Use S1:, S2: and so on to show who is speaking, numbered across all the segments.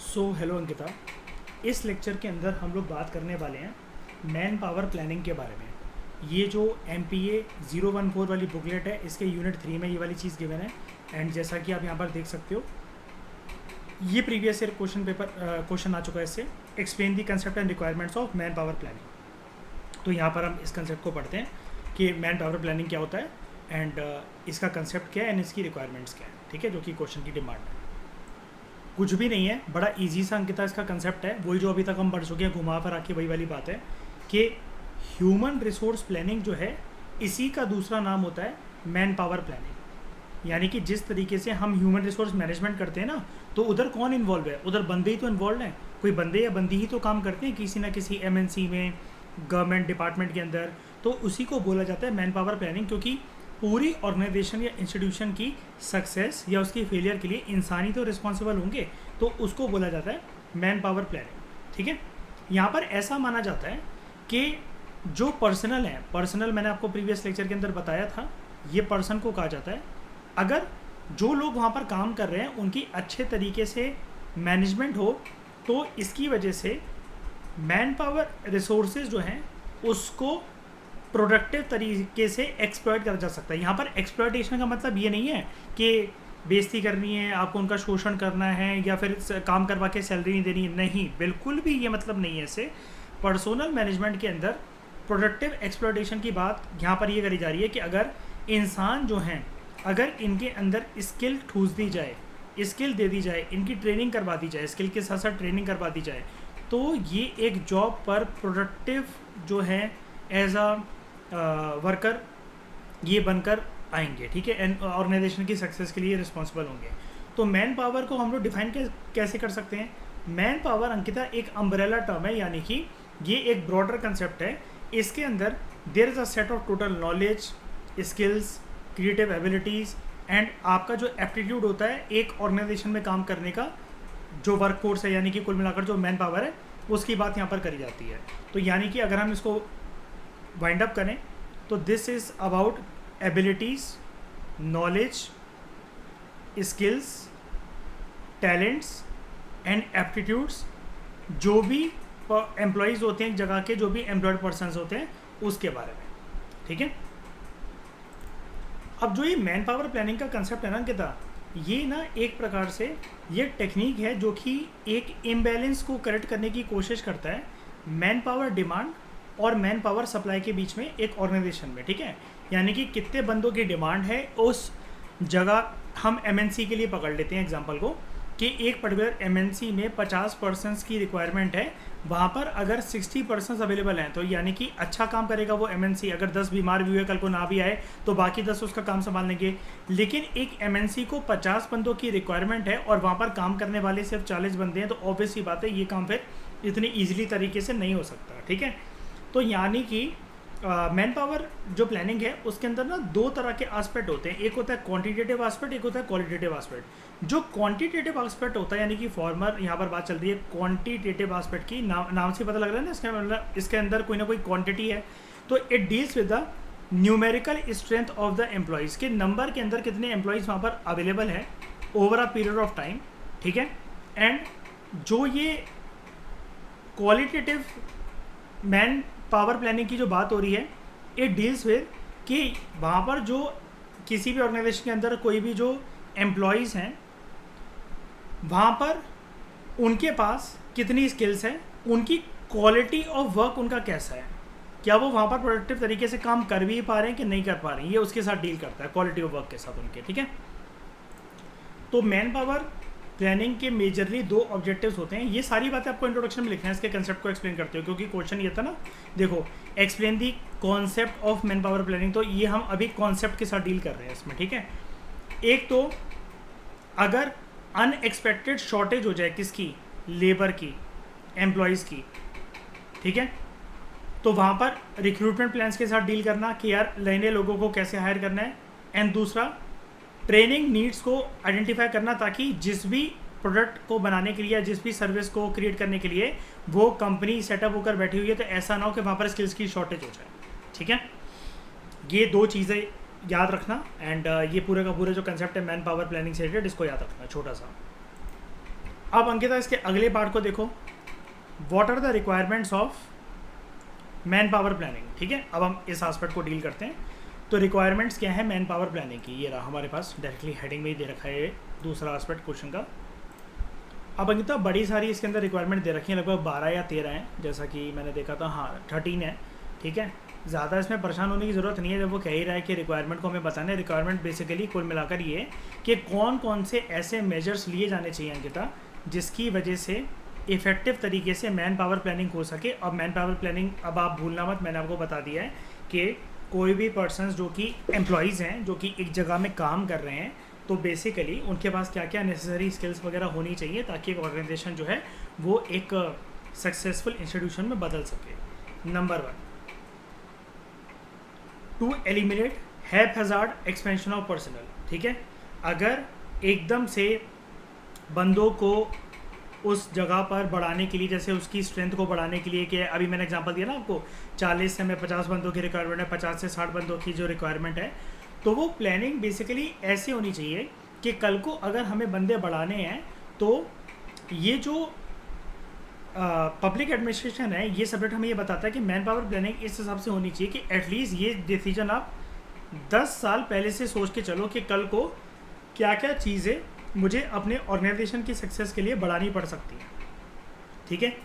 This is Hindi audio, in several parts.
S1: हेलो अंकिता। इस लेक्चर के अंदर हम लोग बात करने वाले हैं मैन पावर प्लानिंग के बारे में। ये जो MPA 014 वाली बुकलेट है, इसके यूनिट 3 में ये वाली चीज़ गिवन है। एंड जैसा कि आप यहाँ पर देख सकते हो, ये प्रीवियस ईयर क्वेश्चन आ चुका है इससे। Explain the concept and requirements of manpower planning. तो यहाँ पर हम इस कंसेप्ट को पढ़ते हैं कि मैन पावर प्लानिंग क्या होता है एंड इसका कंसेप्ट क्या है एंड इसकी रिक्वायरमेंट्स क्या है। ठीक है, जो कि क्वेश्चन की डिमांड है। कुछ भी नहीं है, बड़ा इजी सा अंकिता इसका कंसेप्ट है, वही जो अभी तक हम पढ़ चुके हैं, घुमा कर आके वही वाली बात है कि ह्यूमन रिसोर्स प्लानिंग जो है, इसी का दूसरा नाम होता है मैन पावर प्लानिंग। यानी कि जिस तरीके से हम ह्यूमन रिसोर्स मैनेजमेंट करते हैं ना, तो उधर कौन इन्वॉल्व है? उधर बंदे ही तो इन्वॉल्व हैं। कोई बंदे या बंदी ही तो काम करते हैं किसी ना किसी MNC में, गवर्नमेंट डिपार्टमेंट के अंदर। तो उसी को बोला जाता है मैन पावर प्लानिंग, क्योंकि पूरी ऑर्गेनाइजेशन या इंस्टीट्यूशन की सक्सेस या उसकी फेलियर के लिए इंसानी तो रिस्पॉन्सिबल होंगे, तो उसको बोला जाता है मैन पावर प्लानिंग। ठीक है, यहाँ पर ऐसा माना जाता है कि जो पर्सनल है, पर्सनल मैंने आपको प्रीवियस लेक्चर के अंदर बताया था, ये पर्सन को कहा जाता है। अगर जो लोग वहाँ पर काम कर रहे हैं उनकी अच्छे तरीके से मैनेजमेंट हो, तो इसकी वजह से मैन पावर रिसोर्सेज जो हैं उसको प्रोडक्टिव तरीके से एक्सप्लॉइट करा जा सकता है। यहाँ पर एक्सप्लॉइटेशन का मतलब ये नहीं है कि बेइज्जती करनी है, आपको उनका शोषण करना है या फिर काम करवा के सैलरी नहीं देनी है। नहीं, बिल्कुल भी ये मतलब नहीं है। इससे पर्सनल मैनेजमेंट के अंदर प्रोडक्टिव एक्सप्लॉइटेशन की बात यहाँ पर ये करी जा रही है कि अगर इंसान जो हैं, अगर इनके अंदर स्किल ठूस दी जाए, स्किल दे दी जाए, इनकी ट्रेनिंग करवा दी जाए, स्किल के साथ साथ ट्रेनिंग करवा दी जाए, तो ये एक जॉब पर प्रोडक्टिव जो है एज अ वर्कर ये बनकर आएंगे। ठीक है, एंड ऑर्गेनाइजेशन की सक्सेस के लिए रिस्पॉन्सिबल होंगे। तो मैन पावर को हम लोग डिफाइन कैसे कर सकते हैं? मैन पावर अंकिता एक अम्ब्रेला टर्म है, यानी कि ये एक ब्रॉडर कंसेप्ट है। इसके अंदर there is a set of total knowledge, skills, creative abilities and आपका जो एप्टीट्यूड होता है एक ऑर्गेनाइजेशन में काम करने का, जो वर्क फोर्स है, यानी कि कुल मिलाकर जो मैन पावर है, उसकी बात यहाँ पर करी जाती है। तो यानी कि अगर हम इसको वाइंड अप करें तो this is about abilities, knowledge, skills, talents and aptitudes, जो भी एम्प्लॉयज़ होते हैं एक जगह के, जो भी एम्प्लॉयड पर्सनस होते हैं, उसके बारे में। ठीक है, अब जो ये मैन पावर प्लानिंग का कंसेप्ट है ना अंकिता, ये ना एक प्रकार से ये टेक्निक है जो कि एक इम्बैलेंस को करेक्ट करने की कोशिश करता है मैन पावर डिमांड और मैन पावर सप्लाई के बीच में एक ऑर्गेनाइजेशन में। ठीक है, यानी कि कितने बंदों की डिमांड है उस जगह। हम MNC के लिए पकड़ लेते हैं एग्जांपल को कि एक पर्टिकुलर MNC में 50 पर्सन्स की रिक्वायरमेंट है, वहाँ पर अगर 60 पर्सन्स अवेलेबल हैं, तो यानी कि अच्छा काम करेगा वो MNC। अगर 10 बीमार भी हुए, कल को ना भी आए, तो बाकी 10 उसका काम संभाल लेंगे। लेकिन एक MNC को 50 बंदों की रिक्वायरमेंट है और वहाँ पर काम करने वाले सिर्फ 40 बंदे हैं, तो ऑब्वियस सी बात है ये काम फिर इतनी ईजिली तरीके से नहीं हो सकता। ठीक है, तो यानी कि मैन पावर जो प्लानिंग है उसके अंदर ना दो तरह के एस्पेक्ट होते हैं। एक होता है क्वांटिटेटिव एस्पेक्ट, एक होता है क्वालिटेटिव एस्पेक्ट। जो क्वांटिटेटिव एस्पेक्ट होता है, यानी कि फॉर्मर यहाँ पर बात चल रही है क्वांटिटेटिव एस्पेक्ट की, नाम से पता लग रहा है ना, इसका मतलब इसके अंदर कोई ना कोई क्वांटिटी है। तो it deals with the numerical strength of the employees, के नंबर के अंदर कितने एम्प्लॉयज़ वहाँ पर अवेलेबल हैं over a period of time. ठीक है, एंड जो ये क्वालिटेटिव मैन पावर प्लानिंग की जो बात हो रही है, इट डील्स विद कि वहाँ पर जो किसी भी ऑर्गेनाइजेशन के अंदर कोई भी जो एम्प्लॉयज़ हैं, वहाँ पर उनके पास कितनी स्किल्स हैं, उनकी क्वालिटी ऑफ वर्क उनका कैसा है, क्या वो वहाँ पर प्रोडक्टिव तरीके से काम कर भी पा रहे हैं कि नहीं कर पा रहे हैं, ये उसके साथ डील करता है, क्वालिटी ऑफ वर्क के साथ उनके। ठीक है, तो मैन पावर प्लानिंग के मेजरली दो ऑब्जेक्टिव्स होते हैं। ये सारी बातें आपको इंट्रोडक्शन में लिखना है, इसके कंसेप्ट को एक्सप्लेन करते हो, क्योंकि क्वेश्चन ये था ना, देखो explain the concept of manpower planning, तो ये हम अभी कॉन्सेप्ट के साथ डील कर रहे हैं इसमें। ठीक है, एक तो अगर अनएक्सपेक्टेड शॉर्टेज हो जाए किसकी, लेबर की, एम्प्लॉयज़ की, ठीक है, तो वहाँ पर रिक्रूटमेंट प्लान्स के साथ डील करना कि यार नए नए लोगों को कैसे हायर करना है। एंड दूसरा ट्रेनिंग नीड्स को आइडेंटिफाई करना, ताकि जिस भी प्रोडक्ट को बनाने के लिए या जिस भी सर्विस को क्रिएट करने के लिए वो कंपनी सेटअप होकर बैठी हुई है, तो ऐसा ना हो कि वहाँ पर स्किल्स की शॉर्टेज हो जाए। ठीक है, ये दो चीज़ें याद रखना। एंड ये पूरे का पूरा जो कंसेप्ट है मैन पावर प्लानिंग से रिलेटेड, इसको याद रखना छोटा सा। अब अंकिता इसके अगले पार्ट को देखो, what are the requirements of manpower planning. ठीक है, अब हम इस एस्पेक्ट को डील करते हैं। तो रिक्वायरमेंट्स क्या है मैन पावर प्लानिंग की, ये रहा हमारे पास डायरेक्टली हेडिंग में ही दे रखा है ये दूसरा एस्पेक्ट क्वेश्चन का। अब अंकिता बड़ी सारी इसके अंदर रिक्वायरमेंट दे रखी है, लगभग 12 या 13 हैं, जैसा कि मैंने देखा था। हाँ 13 है। ठीक है, ज़्यादा इसमें परेशान होने की ज़रूरत नहीं है जब वो कह ही रहा है कि रिक्वायरमेंट को हमें बताना है। रिक्वायरमेंट बेसिकली कुल मिलाकर ये कि कौन कौन से ऐसे मेजर्स लिए जाने चाहिए अंकिता जिसकी वजह से इफ़ेक्टिव तरीके से मैन पावर प्लानिंग हो सके। अब मैन पावर प्लानिंग अब आप भूलना मत, मैंने आपको बता दिया है कि कोई भी पर्सनस जो कि एम्प्लॉयज़ हैं, जो कि एक जगह में काम कर रहे हैं, तो बेसिकली उनके पास क्या क्या नेसेसरी स्किल्स वगैरह होनी चाहिए ताकि एक ऑर्गेनाइजेशन जो है वो एक सक्सेसफुल इंस्टीट्यूशन में बदल सके। Number 1, to eliminate haphazard expansion of personal. ठीक है, अगर एकदम से बंदों को उस जगह पर बढ़ाने के लिए, जैसे उसकी स्ट्रेंथ को बढ़ाने के लिए, कि अभी मैंने एग्जांपल दिया ना आपको 40 से हमें 50 बंदों की रिक्वायरमेंट है, 50 से 60 बंदों की जो रिक्वायरमेंट है, तो वो प्लानिंग बेसिकली ऐसी होनी चाहिए कि कल को अगर हमें बंदे बढ़ाने हैं तो ये जो पब्लिक एडमिनिस्ट्रेशन है, ये सब्जेक्ट हमें ये बताता है कि मैन पावर प्लानिंग इस हिसाब से होनी चाहिए कि एटलीस्ट ये डिसीजन आप 10 साल पहले से सोच के चलो कि कल को क्या क्या चीज़ें मुझे अपने ऑर्गेनाइजेशन की सक्सेस के लिए बढ़ानी पड़ सकती है। ठीक है,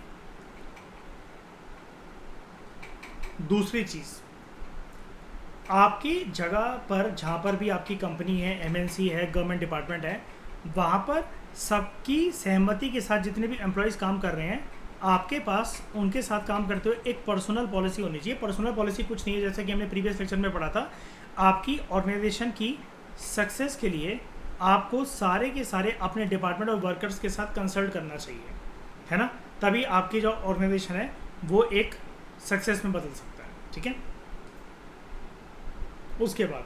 S1: दूसरी चीज़, आपकी जगह पर जहाँ पर भी आपकी कंपनी है, एमएनसी है, गवर्नमेंट डिपार्टमेंट है, वहाँ पर सबकी सहमति के साथ जितने भी एम्प्लॉयज़ काम कर रहे हैं, आपके पास उनके साथ काम करते हुए एक पर्सनल पॉलिसी होनी चाहिए। पर्सनल पॉलिसी कुछ नहीं है, जैसे कि हमने प्रीवियस लेक्चर में पढ़ा था, आपकी ऑर्गेनाइजेशन की सक्सेस के लिए आपको सारे के सारे अपने डिपार्टमेंट और वर्कर्स के साथ कंसल्ट करना चाहिए, है ना, तभी आपकी जो ऑर्गेनाइजेशन है वो एक सक्सेस में बदल सकता है। ठीक है, उसके बाद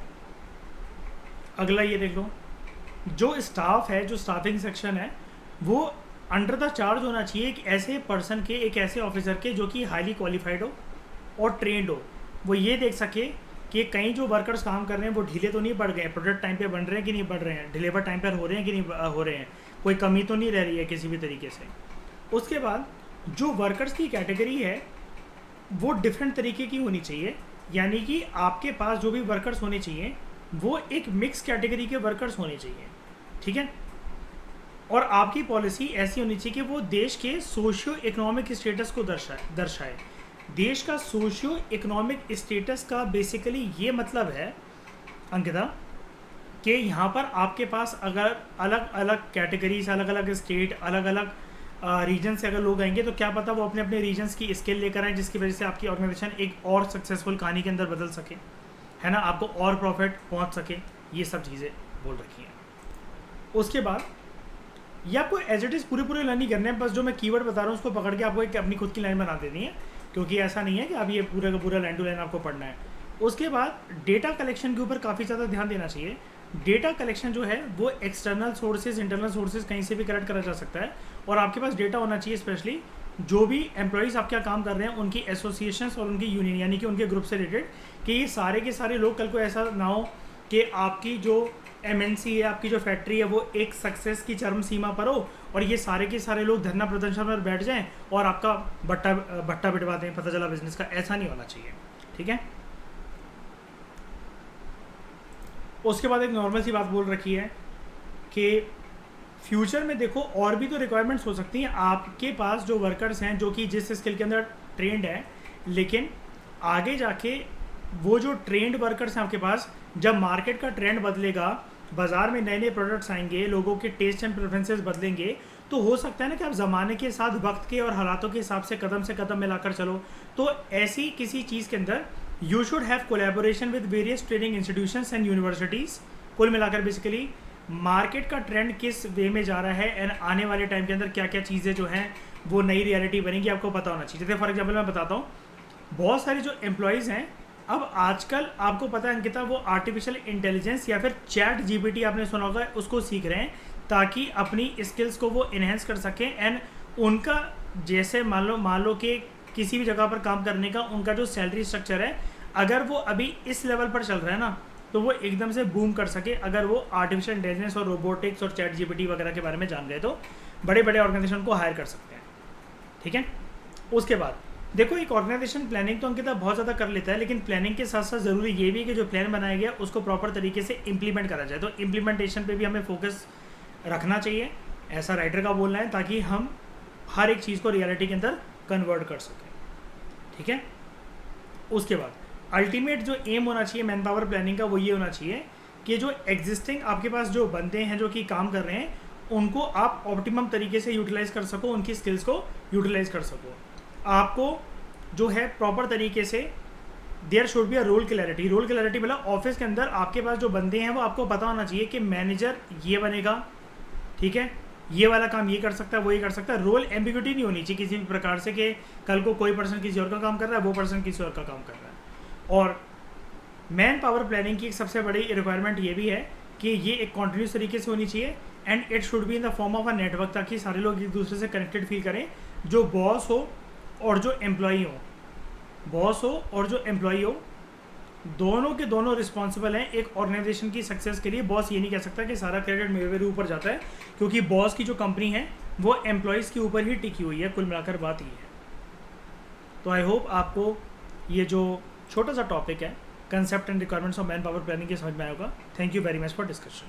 S1: अगला ये देख लो, जो स्टाफ है, जो स्टाफिंग सेक्शन है, वो अंडर द चार्ज होना चाहिए एक ऐसे पर्सन के, एक ऐसे ऑफिसर के जो कि हाईली क्वालिफाइड हो और ट्रेंड हो। वो ये देख सके कि कहीं जो वर्कर्स काम कर रहे हैं वो ढीले तो नहीं पड़ गए, प्रोडक्ट टाइम पे बन रहे हैं कि नहीं बन रहे हैं, डिलीवर टाइम पर हो रहे हैं कि नहीं हो रहे हैं, कोई कमी तो नहीं रह रही है किसी भी तरीके से। उसके बाद जो वर्कर्स की कैटेगरी है वो डिफरेंट तरीके की होनी चाहिए, यानी कि आपके पास जो भी वर्कर्स होने चाहिए वो एक मिक्स कैटेगरी के वर्कर्स होने चाहिए। ठीक है, और आपकी पॉलिसी ऐसी होनी चाहिए कि वो देश के सोशियो इकोनॉमिक स्टेटस को दर्शाए। देश का सोशियो इकोनॉमिक स्टेटस का बेसिकली ये मतलब है अंकिता कि यहाँ पर आपके पास अगर अलग अलग कैटेगरीज, अलग अलग स्टेट, अलग अलग रीजन से अगर लोग आएंगे तो क्या पता वो अपने अपने रीजन्स की स्किल लेकर आएँ, जिसकी वजह से आपकी ऑर्गेनाइजेशन एक और सक्सेसफुल कहानी के अंदर बदल सके, है ना, आपको और प्रॉफिट पहुँच सके। ये सब चीज़ें बोल रखी हैं। उसके बाद ये आपको एज इट इज़ पूरे लाइन नहीं करने हैं, बस जो मैं कीवर्ड बता रहा हूँ उसको पकड़ के आपको एक अपनी खुद की लाइन बना देनी है, क्योंकि ऐसा नहीं है कि अब ये पूरा का पूरा लाइन टू लाइन आपको पढ़ना है। उसके बाद डेटा कलेक्शन के ऊपर काफ़ी ज़्यादा ध्यान देना चाहिए। डेटा कलेक्शन जो है वो एक्सटर्नल सोर्सेज, इंटरनल सोर्सेज कहीं से भी कलेक्ट करा जा सकता है, और आपके पास डेटा होना चाहिए स्पेशली जो भी एम्प्लॉयज़ आपके यहाँ काम कर रहे हैं उनकी एसोसिएशंस और उनकी यूनियन, यानी कि उनके ग्रुप से रिलेटेड, कि ये सारे के सारे लोग कल को ऐसा ना हो कि आपकी जो एमएनसी है, आपकी जो फैक्ट्री है, वो एक सक्सेस की चरम सीमा पर हो और ये सारे के सारे लोग धरना प्रदर्शन पर बैठ जाएं और आपका भट्टा बिटवा दें, पता चला बिजनेस का। ऐसा नहीं होना चाहिए। ठीक है, उसके बाद एक नॉर्मल सी बात बोल रखी है कि फ्यूचर में देखो और भी तो रिक्वायरमेंट्स हो सकती हैं। आपके पास जो वर्कर्स हैं जो कि जिस स्किल के अंदर ट्रेंड है, लेकिन आगे जाके वो जो ट्रेंड वर्कर्स हैं आपके पास, जब मार्केट का ट्रेंड बदलेगा, बाज़ार में नए नए प्रोडक्ट्स आएंगे, लोगों के टेस्ट एंड प्रेफरेंसेस बदलेंगे, तो हो सकता है ना कि आप ज़माने के साथ, वक्त के और हालातों के हिसाब से कदम मिलाकर चलो। तो ऐसी किसी चीज़ के अंदर you should have collaboration with various training institutions and universities. कुल मिलाकर बेसिकली मार्केट का ट्रेंड किस वे में जा रहा है एंड आने वाले टाइम के अंदर क्या क्या चीज़ें जो हैं वो नई रियलिटी बनेगी, आपको पता होना चाहिए। जैसे फॉर एग्जाम्पल मैं बताता हूँ, बहुत सारे जो एम्प्लॉयज़ हैं, अब आजकल आपको पता है अंकिता, वो आर्टिफिशियल इंटेलिजेंस या फिर चैट जीपीटी आपने सुना होगा, उसको सीख रहे हैं ताकि अपनी स्किल्स को वो इन्हेंस कर सकें। एंड उनका जैसे मान लो कि किसी भी जगह पर काम करने का उनका जो सैलरी स्ट्रक्चर है, अगर वो अभी इस लेवल पर चल रहा है ना, तो वो एकदम से बूम कर सके अगर वो आर्टिफिशियल इंटेलिजेंस और रोबोटिक्स और चैट जीपीटी वगैरह के बारे में जान गए। तो बड़े बड़े ऑर्गेनाइजेशन को हायर कर सकते हैं। ठीक है, उसके बाद देखो एक ऑर्गेनाइजेशन प्लानिंग तो अंकिता बहुत ज़्यादा कर लेता है, लेकिन प्लानिंग के साथ साथ ज़रूरी ये भी है कि जो प्लान बनाया गया उसको प्रॉपर तरीके से इम्प्लीमेंट करा जाए। तो इम्प्लीमेंटेशन पे भी हमें फोकस रखना चाहिए, ऐसा राइटर का बोलना है, ताकि हम हर एक चीज़ को रियलिटी के अंदर कन्वर्ट कर सकें। ठीक है, उसके बाद अल्टीमेट जो एम होना चाहिए मैन पावर प्लानिंग का वो ये होना चाहिए कि जो एग्जिस्टिंग आपके पास जो बंदे हैं जो कि काम कर रहे हैं उनको आप ऑप्टिमम तरीके से यूटिलाइज कर सको, उनकी स्किल्स को यूटिलाइज कर सको। आपको जो है प्रॉपर तरीके से there should be a role clarity. Role clarity मतलब ऑफिस के अंदर आपके पास जो बंदे हैं वो आपको पता होना चाहिए कि मैनेजर ये बनेगा, ठीक है, ये वाला काम ये कर सकता है, वो ये कर सकता है। रोल एम्बिग्यूटी नहीं होनी चाहिए किसी भी प्रकार से कि कल को कोई पर्सन किसी और का काम कर रहा है, वो पर्सन किसी और का काम कर रहा है। और मैन पावर प्लानिंग की एक सबसे बड़ी रिक्वायरमेंट ये भी है कि ये एक कॉन्टिन्यूस तरीके से होनी चाहिए and it should be in the form of a network, ताकि सारे लोग एक दूसरे से कनेक्टेड फील करें, जो बॉस हो और जो एम्प्लॉई हो, बॉस हो और जो एम्प्लॉई हो दोनों के दोनों रिस्पॉन्सिबल हैं एक ऑर्गेनाइजेशन की सक्सेस के लिए। बॉस ये नहीं कह सकता कि सारा क्रेडिट मेरे ऊपर जाता है, क्योंकि बॉस की जो कंपनी है वो एम्प्लॉयज़ के ऊपर ही टिकी हुई है। कुल मिलाकर बात ये है। तो आई होप आपको ये जो छोटा सा टॉपिक है concept and requirements of manpower planning के समझ में आएगा। Thank you very much for discussion.